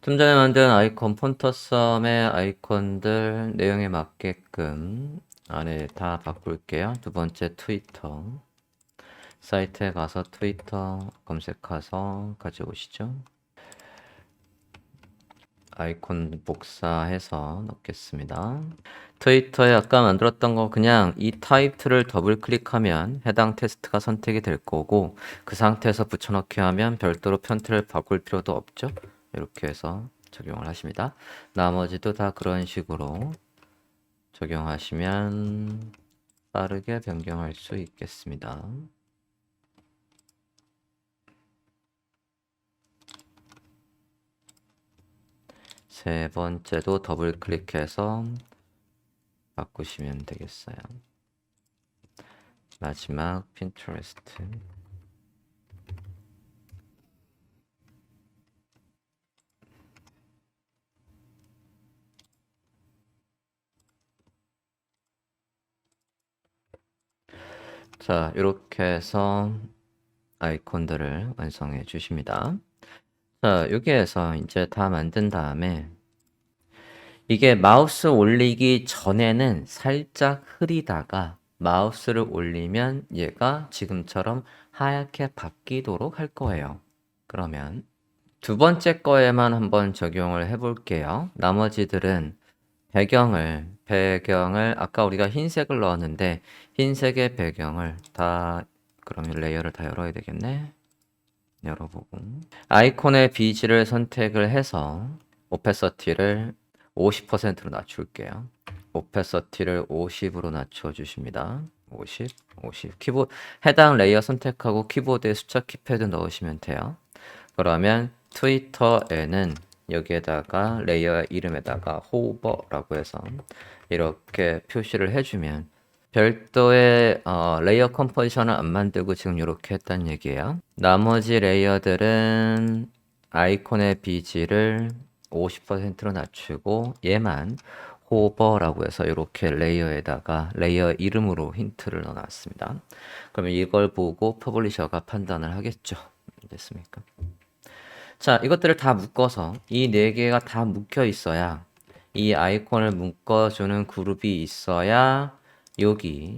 좀 전에 만든 아이콘 폰터썸의 아이콘들 내용에 맞게끔 안에 다 바꿀게요. 두 번째 트위터. 사이트에 가서 트위터 검색해서 가져오시죠. 아이콘 복사해서 넣겠습니다. 트위터에 아까 만들었던 거 그냥 이 타입틀을 더블 클릭하면 해당 테스트가 선택이 될 거고 그 상태에서 붙여넣기 하면 별도로 폰트를 바꿀 필요도 없죠. 이렇게 해서 적용을 하십니다. 나머지도 다 그런 식으로 적용하시면 빠르게 변경할 수 있겠습니다. 세 번째도 더블 클릭해서 바꾸시면 되겠어요. 마지막 핀터레스트. 자, 이렇게 해서 아이콘들을 완성해 주십니다. 자, 여기에서 이제 다 만든 다음에 이게 마우스 올리기 전에는 살짝 흐리다가 마우스를 올리면 얘가 지금처럼 하얗게 바뀌도록 할 거예요. 그러면 두 번째 거에만 한번 적용을 해 볼게요. 나머지들은 배경을 아까 우리가 흰색을 넣었는데 흰색의 배경을 다 그러면 레이어를 다 열어야 되겠네. 열어보고 아이콘의 비지를 선택을 해서 오페서티를 50%로 낮출게요. 오페서티를 50으로 낮춰주십니다. 50, 50. 키보드 해당 레이어 선택하고 키보드에 숫자 키패드 넣으시면 돼요. 그러면 트위터에는 여기에다가 레이어 이름에다가 호버라고 해서 이렇게 표시를 해주면 별도의 레이어 컴포지션을 안 만들고 지금 이렇게 했다는 얘기예요. 나머지 레이어들은 아이콘의 비지를 50%로 낮추고 얘만 호버라고 해서 이렇게 레이어에다가 레이어 이름으로 힌트를 넣어놨습니다. 그러면 이걸 보고 퍼블리셔가 판단을 하겠죠. 됐습니까? 자, 이것들을 다 묶어서 이 네 개가 다 묶여 있어야 이 아이콘을 묶어주는 그룹이 있어야 여기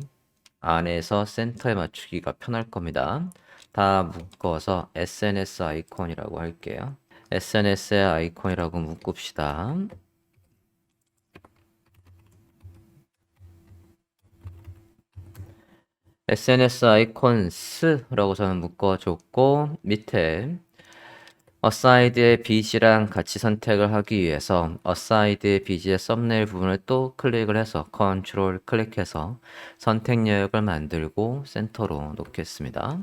안에서 센터에 맞추기가 편할 겁니다. 다 묶어서 SNS 아이콘이라고 할게요. SNS의 아이콘이라고 묶읍시다. SNS 아이콘스라고 저는 묶어줬고 밑에 어사이드의 비지랑 같이 선택을 하기 위해서 어사이드의 비지의 썸네일 부분을 또 클릭을 해서 컨트롤 클릭해서 선택 영역을 만들고 센터로 놓겠습니다.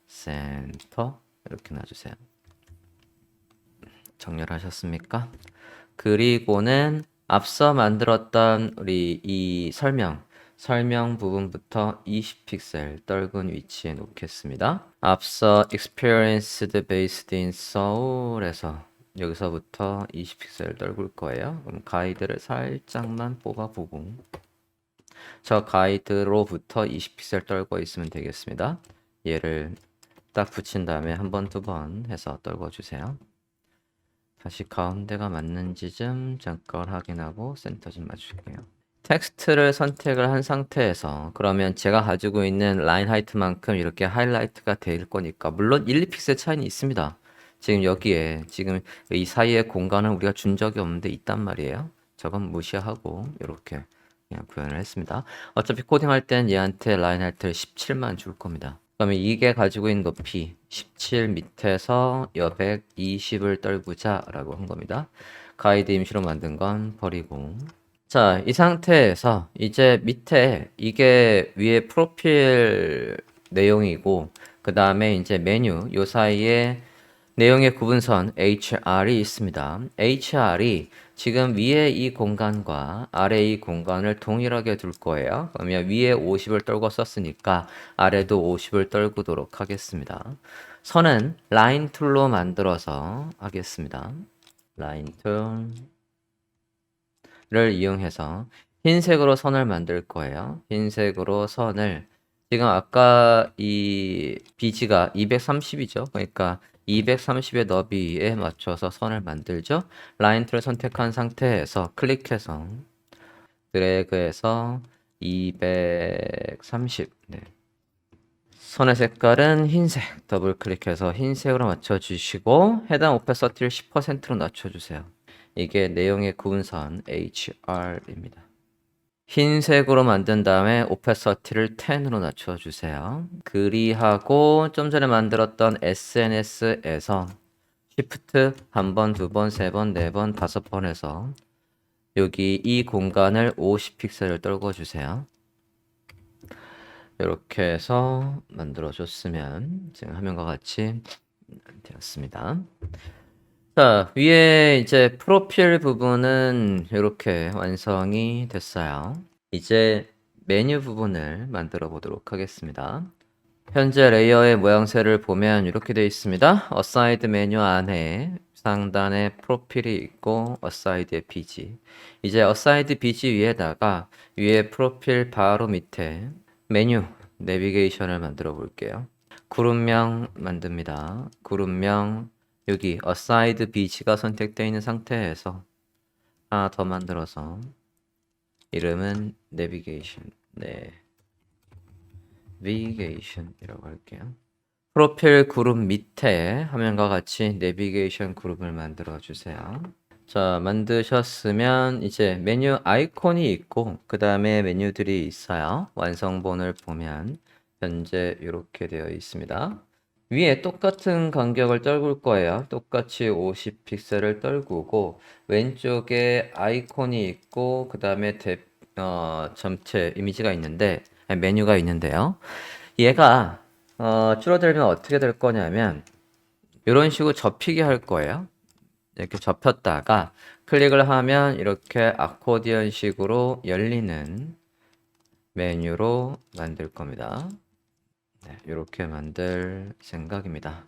센터 이렇게 놔주세요. 정렬하셨습니까? 그리고는 앞서 만들었던 우리 이 설명 부분부터 20픽셀 떨군 위치에 놓겠습니다. 앞서 experienced based in Seoul에서 여기서부터 20픽셀 떨굴 거예요. 그럼 가이드를 살짝만 뽑아보고 저 가이드로부터 20픽셀 떨고 있으면 되겠습니다. 얘를 딱 붙인 다음에 한 번, 두 번 해서 떨궈 주세요. 다시 가운데가 맞는지 좀 잠깐 확인하고 센터 좀 맞출게요. 텍스트를 선택을 한 상태에서 그러면 제가 가지고 있는 라인 하이트만큼 이렇게 하이라이트가 될 거니까 물론 1, 2픽셀 차이는 있습니다. 지금 여기에 지금 이 사이에 공간을 우리가 준 적이 없는데 있단 말이에요. 저건 무시하고 이렇게 그냥 구현을 했습니다. 어차피 코딩할 땐 얘한테 라인 하이트를 17만 줄 겁니다. 그러면 이게 가지고 있는 높이 17 밑에서 여백 20을 떨구자 라고 한 겁니다. 가이드 임시로 만든 건 버리고 자, 이 상태에서 이제 밑에 이게 위에 프로필 내용이고 그 다음에 이제 메뉴 요 사이에 내용의 구분선 HR이 있습니다. HR이 지금 위에 이 공간과 아래 이 공간을 동일하게 둘 거예요. 그러면 위에 50을 떨고 썼으니까 아래도 50을 떨구도록 하겠습니다. 선은 라인 툴로 만들어서 하겠습니다. 라인 툴을 이용해서 흰색으로 선을 만들 거예요. 흰색으로 선을 지금 아까 이 비지가 230이죠. 그러니까 230의 너비에 맞춰서 선을 만들죠. 라인 툴을 선택한 상태에서 클릭해서 드래그해서 230. 네. 선의 색깔은 흰색. 더블 클릭해서 흰색으로 맞춰주시고 해당 오페서티를 10%로 낮춰주세요. 이게 내용의 구분선 HR입니다. 흰색으로 만든 다음에 오페서티를 10으로 낮춰주세요. 그리하고 좀 전에 만들었던 SNS에서 Shift 한 번, 두 번, 세 번, 네 번, 다섯 번 해서 여기 이 공간을 50픽셀을 떨궈주세요. 이렇게 해서 만들어줬으면 지금 화면과 같이 되었습니다. 자, 위에 이제 프로필 부분은 이렇게 완성이 됐어요. 이제 메뉴 부분을 만들어 보도록 하겠습니다. 현재 레이어의 모양새를 보면 이렇게 되어 있습니다. 어사이드 메뉴 안에 상단에 프로필이 있고 어사이드의 BG. 이제 어사이드 BG 위에다가 위에 프로필 바로 밑에 메뉴 내비게이션을 만들어 볼게요. 그룹명 만듭니다. 그룹명 여기 어사이드 BG가 선택되어 있는 상태에서 하나 더 만들어서 이름은 내비게이션. 네. 내비게이션이라고 할게요. 프로필 그룹 밑에 화면과 같이 내비게이션 그룹을 만들어 주세요. 자, 만드셨으면 이제 메뉴 아이콘이 있고 그 다음에 메뉴들이 있어요. 완성본을 보면 현재 이렇게 되어 있습니다. 위에 똑같은 간격을 떨굴 거예요. 똑같이 50픽셀을 떨구고 왼쪽에 아이콘이 있고 그 다음에 전체 이미지가 있는데 메뉴가 있는데요. 얘가 줄어들면 어떻게 될 거냐면 이런 식으로 접히게 할 거예요. 이렇게 접혔다가 클릭을 하면 이렇게 아코디언 식으로 열리는 메뉴로 만들 겁니다. 네, 이렇게 만들 생각입니다.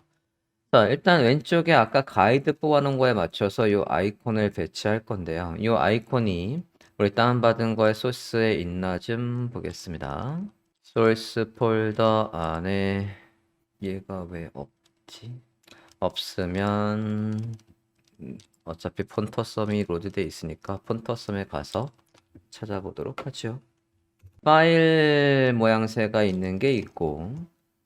자, 일단 왼쪽에 아까 가이드 뽑아놓은 거에 맞춰서 이 아이콘을 배치할 건데요. 이 아이콘이 우리 다운받은 거의 소스에 있나 좀 보겠습니다. 소스 폴더 안에 얘가 왜 없지? 없으면 어차피 폰터썸이 로드되어 있으니까 폰터썸에 가서 찾아보도록 하죠. 파일 모양새가 있는 게 있고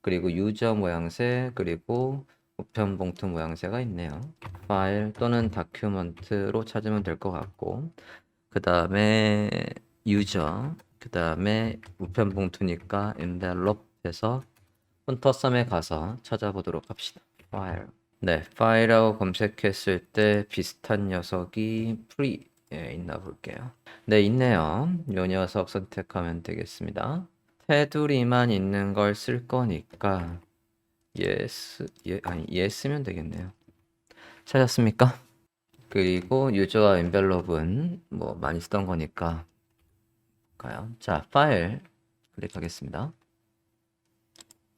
그리고 유저 모양새 그리고 우편 봉투 모양새가 있네요. 파일 또는 다큐먼트로 찾으면 될 것 같고 그 다음에 유저 그 다음에 우편 봉투니까 엔벨롭 해서 폰터썸에 가서 찾아보도록 합시다. 파일. 네, 파일하고 검색했을 때 비슷한 녀석이 프리에 있나 볼게요. 네, 있네요. 요 녀석 선택하면 되겠습니다. 테두리만 있는 걸 쓸 거니까 얘 쓰면 되겠네요. 찾았습니까? 그리고 유저와 엔벨롭은 뭐 많이 쓰던 거니까 가요. 자, 파일 클릭하겠습니다.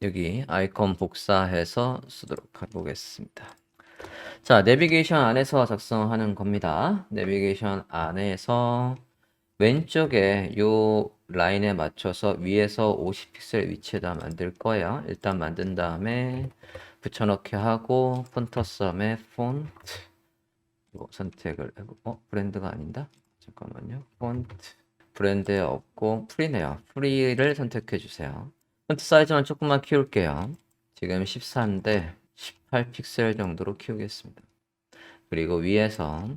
여기 아이콘 복사해서 쓰도록 해보겠습니다. 자, 내비게이션 안에서 작성하는 겁니다. 내비게이션 안에서 왼쪽에 요 라인에 맞춰서 위에서 50픽셀 위치에다 만들 거예요. 일단 만든 다음에 붙여넣기 하고 폰터썸의 폰트 선택을 해보고 브랜드가 아닌다? 잠깐만요. 폰트 브랜드에 없고 프리네요. 프리를 선택해 주세요. 폰트 사이즈만 조금만 키울게요. 지금 14인데 18픽셀 정도로 키우겠습니다. 그리고 위에서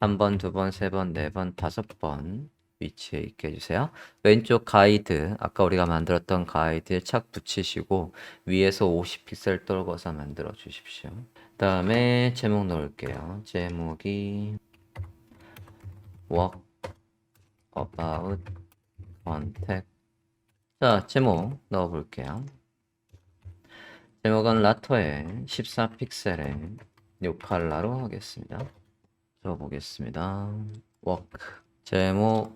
한 번, 두 번, 세 번, 네 번, 다섯 번 위치에 있게 해주세요. 왼쪽 가이드, 아까 우리가 만들었던 가이드에 착 붙이시고 위에서 50픽셀 떨궈서 만들어 주십시오. 그 다음에 제목 넣을게요. 제목이 Walk About Contact. 자, 제목 넣어볼게요. 제목은 라터에 14픽셀에 6칼라로 하겠습니다. 적어보겠습니다. 워크 제목고요.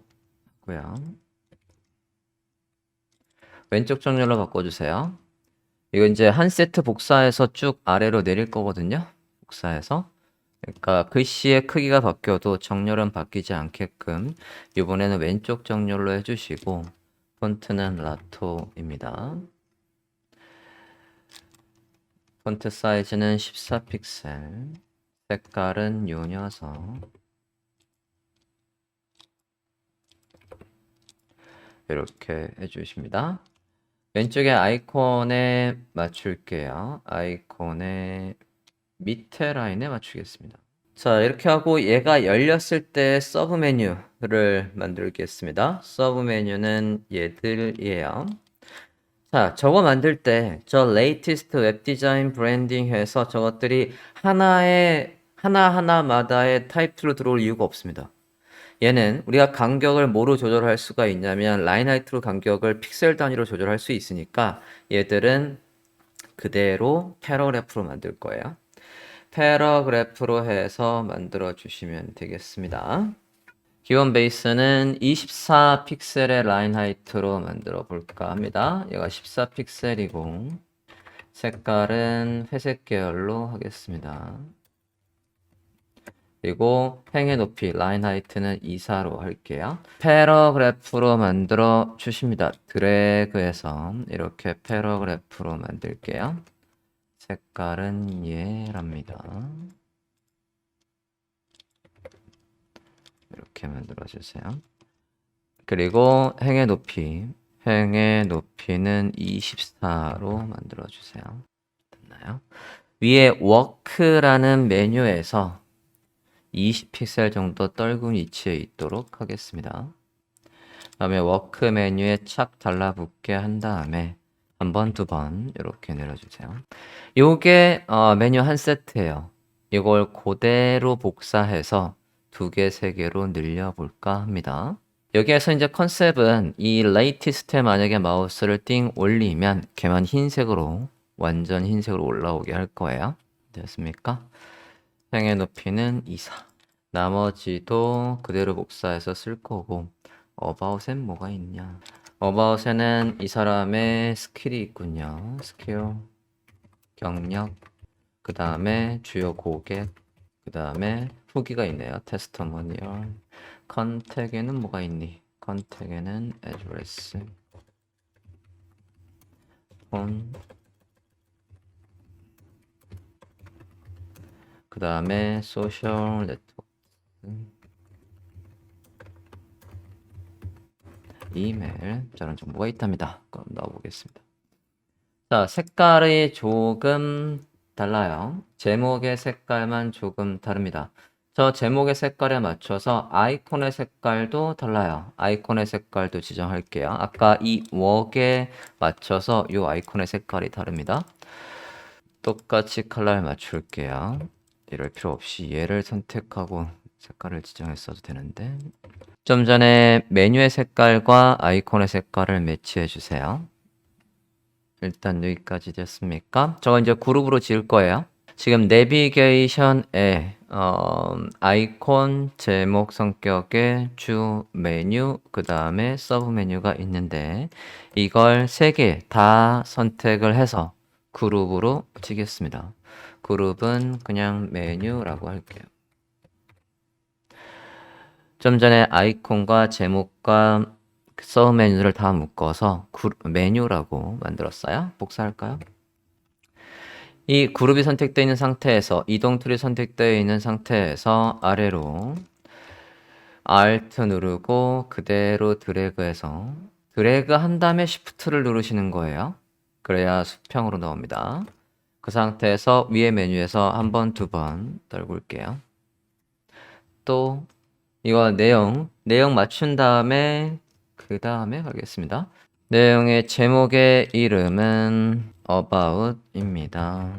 왼쪽 정렬로 바꿔주세요. 이거 이제 한 세트 복사해서 쭉 아래로 내릴 거거든요. 복사해서. 그러니까 글씨의 크기가 바뀌어도 정렬은 바뀌지 않게끔 이번에는 왼쪽 정렬로 해주시고 폰트는 라토입니다. 폰트 사이즈는 14픽셀, 색깔은 요 녀석. 이렇게 해주십니다. 왼쪽에 아이콘에 맞출게요. 아이콘의 밑에 라인에 맞추겠습니다. 자, 이렇게 하고 얘가 열렸을 때 서브 메뉴를 만들겠습니다. 서브 메뉴는 얘들이에요. 자, 저거 만들 때 저 latest 웹 디자인 브랜딩 해서 저것들이 하나하나마다의 타입으로 들어올 이유가 없습니다. 얘는 우리가 간격을 뭐로 조절할 수가 있냐면 라인 하이트로 간격을 픽셀 단위로 조절할 수 있으니까 얘들은 그대로 패러그래프로 만들 거예요. 패러그래프로 해서 만들어 주시면 되겠습니다. 기본 베이스는 24픽셀의 라인 하이트로 만들어 볼까 합니다. 얘가 14픽셀이고 색깔은 회색 계열로 하겠습니다. 그리고 행의 높이 라인 하이트는 24로 할게요. 패러그래프로 만들어 주십니다. 드래그해서 이렇게 패러그래프로 만들게요. 색깔은 얘랍니다. 이렇게 만들어 주세요. 그리고 행의 높이는 24로 만들어 주세요. 됐나요? 위에 워크라는 메뉴에서 20픽셀 정도 넓은 위치에 있도록 하겠습니다. 다음에 워크 메뉴에 착 달라붙게 한 다음에 한 번, 두 번 이렇게 내려주세요. 요게 메뉴 한 세트예요. 이걸 그대로 복사해서 2개, 3개로 늘려볼까 합니다. 여기에서 이제 컨셉은 이 latest에 만약에 마우스를 띵 올리면 걔만 흰색으로 완전 흰색으로 올라오게 할 거예요. 됐습니까? 행의 높이는 24. 나머지도 그대로 복사해서 쓸 거고 about엔 뭐가 있냐? about에는 이 사람의 스킬이 있군요. 스킬, 경력, 그 다음에 주요 고객, 그 다음에 후기가 있네요. 테스터모니얼. 컨택에는 뭐가 있니? 컨택에는 address, 폰, 그 다음에 소셜 네트워크, 이메일, 저런 정보가 있답니다. 그럼 넣어보겠습니다. 자, 색깔이 조금 달라요. 제목의 색깔만 조금 다릅니다. 저 제목의 색깔에 맞춰서 아이콘의 색깔도 달라요. 아이콘의 색깔도 지정할게요. 아까 이 웍에 맞춰서 이 아이콘의 색깔이 다릅니다. 똑같이 컬러를 맞출게요. 이럴 필요 없이 얘를 선택하고 색깔을 지정했어도 되는데 좀 전에 메뉴의 색깔과 아이콘의 색깔을 매치해 주세요. 일단 여기까지 됐습니까? 저거 이제 그룹으로 지을 거예요. 지금 내비게이션에 아이콘, 제목 성격의 주 메뉴, 그 다음에 서브 메뉴가 있는데 이걸 3개 다 선택을 해서 그룹으로 치겠습니다. 그룹은 그냥 메뉴라고 할게요. 좀 전에 아이콘과 제목과 서브 메뉴를 다 묶어서 메뉴라고 만들었어요. 복사할까요? 이 그룹이 선택되어 있는 상태에서 이동 툴이 선택되어 있는 상태에서 아래로 Alt 누르고 그대로 드래그해서 드래그 한 다음에 Shift를 누르시는 거예요. 그래야 수평으로 나옵니다. 그 상태에서 위에 메뉴에서 한 번, 두 번 떨굴게요. 또 이거 내용 맞춘 다음에 그 다음에 가겠습니다. 내용의 제목의 이름은 about입니다.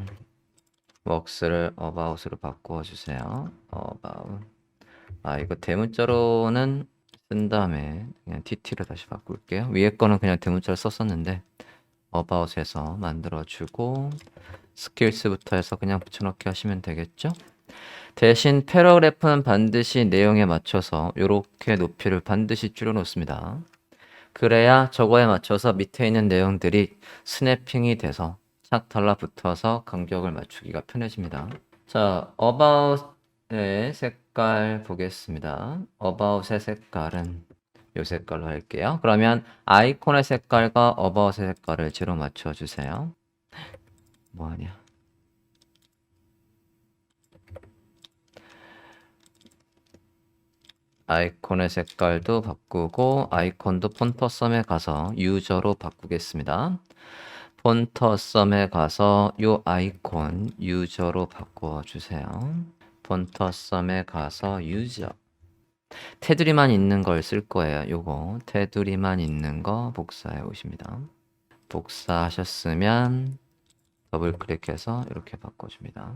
works를 about으로 바꿔주세요. about. 이거 대문자로는 쓴 다음에 그냥 tt를 다시 바꿀게요. 위에 거는 그냥 대문자로 썼었는데 about에서 만들어주고 skills부터 해서 그냥 붙여넣기 하시면 되겠죠? 대신 패러그래프는 반드시 내용에 맞춰서 이렇게 높이를 반드시 줄여놓습니다. 그래야 저거에 맞춰서 밑에 있는 내용들이 스냅핑이 돼서 착 달라붙어서 간격을 맞추기가 편해집니다. 자, about의 색깔 보겠습니다. about의 색깔은 이 색깔로 할게요. 그러면 아이콘의 색깔과 about의 색깔을 제로 맞춰주세요. 뭐하냐? 아이콘의 색깔도 바꾸고 아이콘도 폰터썸에 가서 유저로 바꾸겠습니다. 폰터썸에 가서 요 아이콘 유저로 바꿔 주세요. 폰터썸에 가서 유저. 테두리만 있는 걸 쓸 거예요. 요거 테두리만 있는 거 복사해 오십니다. 복사하셨으면 더블 클릭해서 이렇게 바꿔줍니다.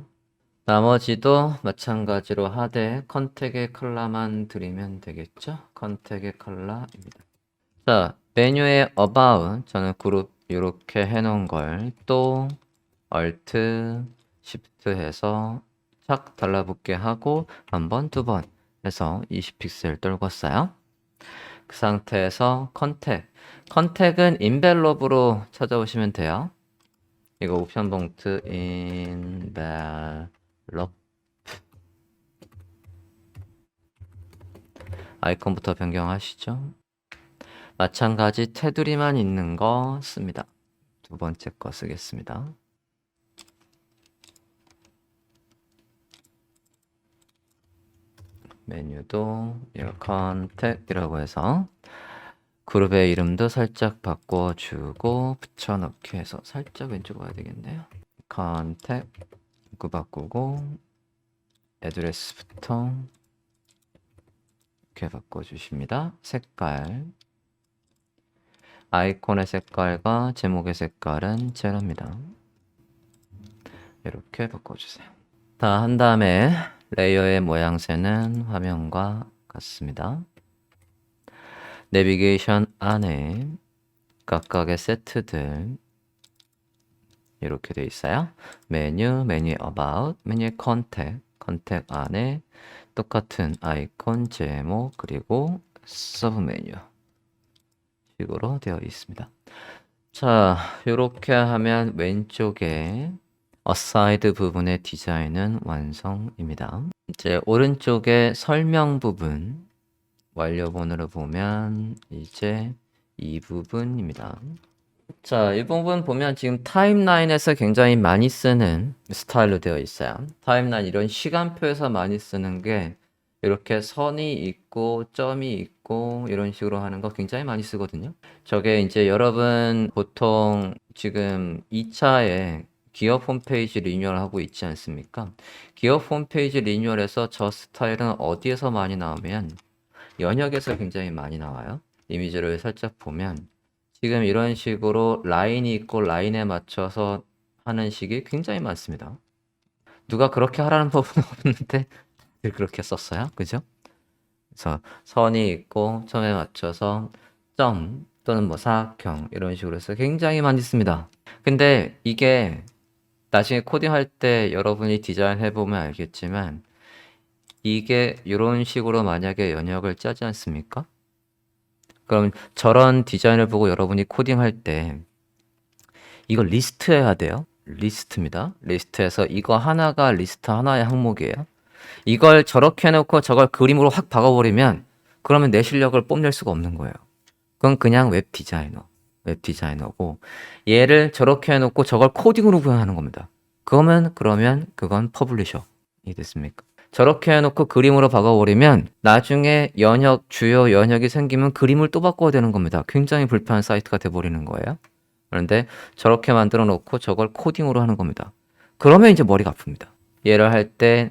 나머지도 마찬가지로 하되 컨택의 컬러만 드리면 되겠죠? 컨택의 컬러입니다. 자, 메뉴에 About 저는 그룹 이렇게 해놓은 걸 또 Alt, Shift 해서 착 달라붙게 하고 한 번, 두 번 해서 20픽셀 떨궜어요. 그 상태에서 컨택은 인벨롭으로 찾아오시면 돼요. 이거 옵션 봉투 인벨롭 아이콘부터 변경하시죠. 마찬가지 테두리만 있는 거 씁니다. 두 번째 거 쓰겠습니다. 메뉴도 컨택이라고 해서 그룹의 이름도 살짝 바꿔주고 붙여넣기 해서 살짝 왼쪽으로 가야 되겠네요. 컨택 이거 바꾸고 애드레스부터 이렇게 바꿔주십니다. 색깔 아이콘의 색깔과 제목의 색깔은 제로입니다. 이렇게 바꿔주세요. 다 한 다음에 레이어의 모양새는 화면과 같습니다. 내비게이션 안에 각각의 세트들 이렇게 되어 있어요. 메뉴 About, 메뉴 컨택 안에 똑같은 아이콘, 제목, 그리고 서브 메뉴 식으로 되어 있습니다. 자, 이렇게 하면 왼쪽에 어사이드 부분의 디자인은 완성입니다. 이제 오른쪽에 설명 부분 완료본으로 보면 이제 이 부분입니다. 자, 이 부분 보면 지금 타임라인에서 굉장히 많이 쓰는 스타일로 되어 있어요. 타임라인 이런 시간표에서 많이 쓰는 게 이렇게 선이 있고 점이 있고 이런 식으로 하는 거 굉장히 많이 쓰거든요. 저게 이제 여러분 보통 지금 2차에 기업 홈페이지 리뉴얼 하고 있지 않습니까? 기업 홈페이지 리뉴얼에서 저 스타일은 어디에서 많이 나오면 연역에서 굉장히 많이 나와요. 이미지를 살짝 보면 지금 이런 식으로 라인이 있고 라인에 맞춰서 하는 식이 굉장히 많습니다. 누가 그렇게 하라는 법은 없는데 그렇게 썼어요. 그죠? 그래서 선이 있고 점에 맞춰서 점 또는 뭐 사각형 이런 식으로 해서 굉장히 많이 씁니다. 근데 이게 나중에 코딩할 때 여러분이 디자인 해보면 알겠지만 이게 이런 식으로 만약에 연역을 짜지 않습니까? 그럼 저런 디자인을 보고 여러분이 코딩할 때 이걸 리스트해야 돼요. 리스트입니다. 리스트에서 이거 하나가 리스트 하나의 항목이에요. 이걸 저렇게 해놓고 저걸 그림으로 확 박아버리면 그러면 내 실력을 뽐낼 수가 없는 거예요. 그건 그냥 웹 디자이너고 얘를 저렇게 해놓고 저걸 코딩으로 구현하는 겁니다. 그러면 그건 퍼블리셔이 됐습니까? 저렇게 해놓고 그림으로 박아버리면 나중에 주요 연역이 생기면 그림을 또 바꿔야 되는 겁니다. 굉장히 불편한 사이트가 돼버리는 거예요. 그런데 저렇게 만들어 놓고 저걸 코딩으로 하는 겁니다. 그러면 이제 머리가 아픕니다. 얘를 할 때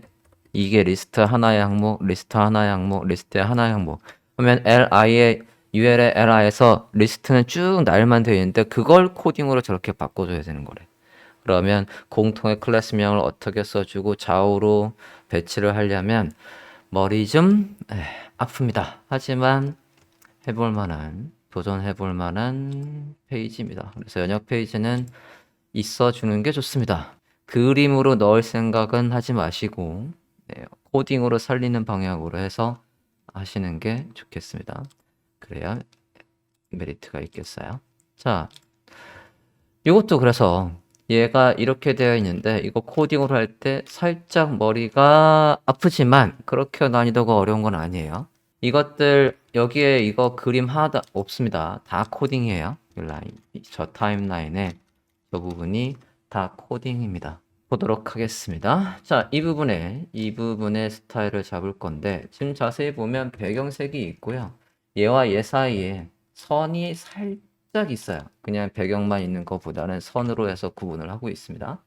이게 리스트 하나의 항목, 리스트의 하나의 항목. 그러면 UL의 li에서 리스트는 쭉 날만 되어 있는데 그걸 코딩으로 저렇게 바꿔줘야 되는 거래. 그러면 공통의 클래스명을 어떻게 써주고 좌우로 배치를 하려면 머리 좀 아픕니다. 하지만 도전해볼 만한 페이지입니다. 그래서 연역 페이지는 있어주는 게 좋습니다. 그림으로 넣을 생각은 하지 마시고 코딩으로 살리는 방향으로 해서 하시는 게 좋겠습니다. 그래야 메리트가 있겠어요. 자, 이것도 그래서 얘가 이렇게 되어 있는데 이거 코딩으로 할 때 살짝 머리가 아프지만 그렇게 난이도가 어려운 건 아니에요. 이것들 여기에 이거 그림 하나도 없습니다. 다 코딩이에요. 저 타임라인에 저 부분이 다 코딩입니다. 보도록 하겠습니다. 자, 이 부분에 스타일을 잡을 건데, 지금 자세히 보면 배경색이 있고요. 얘와 얘 사이에 선이 살짝 있어요. 그냥 배경만 있는 것보다는 선으로 해서 구분을 하고 있습니다.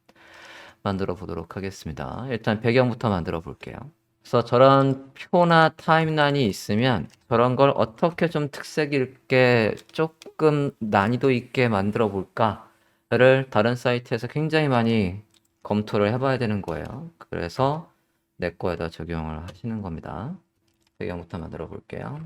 만들어 보도록 하겠습니다. 일단 배경부터 만들어 볼게요. 그래서 저런 표나 타임라인이 있으면 저런 걸 어떻게 좀 특색 있게 조금 난이도 있게 만들어 볼까를 다른 사이트에서 굉장히 많이 검토를 해봐야 되는 거예요. 그래서 내 거에다 적용을 하시는 겁니다. 배경부터 만들어 볼게요.